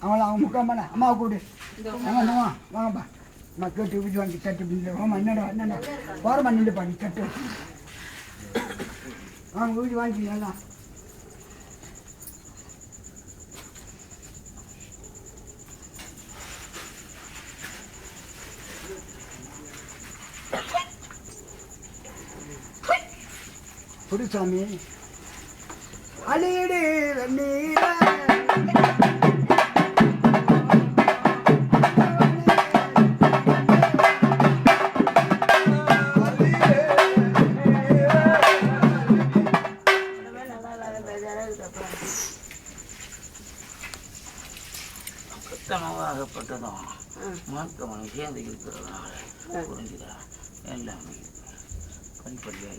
அவங்க முக்கால் பண்ண அம்மாவை கூப்பிடு அம்மா வாங்கப்பா அம்மா கேட்டு விஜய் வாங்கி கட்டு ஆமாம் என்னடா போகிறமா நின்றுப்பா நீ கட்டு வாங்க வீடு வாங்கி எல்லாம் புதுசாமி அழிடு வெண்ணீர கத்தனவாகப்பட்டதும் மாத்தவனை சேர்ந்து இருக்கிறதுனால புரிஞ்சுதா எல்லாமே படிப்படியாக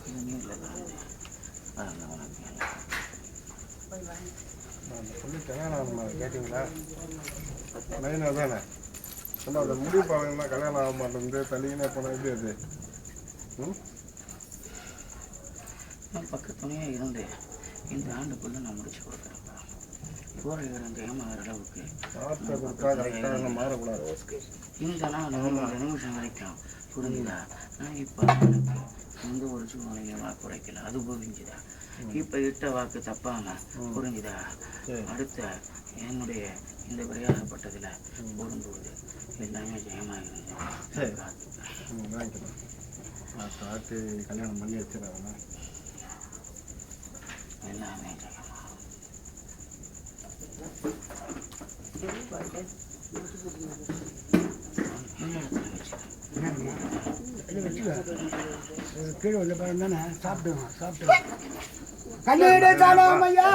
இது நீரில் கலந்து கேட்டீங்களா நைனா தானே நம்ம அதை முடிவு பாருங்கன்னா கல்யாணம் ஆக மாட்டேங்குது தள்ளிங்கன்னா போன எப்படி அது பக்கத்துணையாக இருந்து இந்த ஆண்டுக்குள்ளே நான் முடிச்சு கொடுக்குறேன்ப்பா போகிற இந்த ஏமாற அளவுக்கு மாறக்கூடாது இந்த நாள் 2 நிமிஷம் வரைக்கும் புரிஞ்சுதா நான் இப்போ எந்த ஒரு சூழ்நிலையை வாக்கு உடைக்கல அது புரிஞ்சுதா இப்போ இட்ட வாக்கு தப்பாம புரிஞ்சுதா அடுத்த என்னுடைய இந்த விளையாடப்பட்டதில் போடும்போது எல்லாமே ஜெயமாக இருந்தது பார்த்து கல்யாணம் பண்ணி வச்சிடறாங்க எல்லாமே ஜெயமாக கீழே உள்ள பழம் தானே சாப்பிடுவோம் கண்ணீடு தானமையா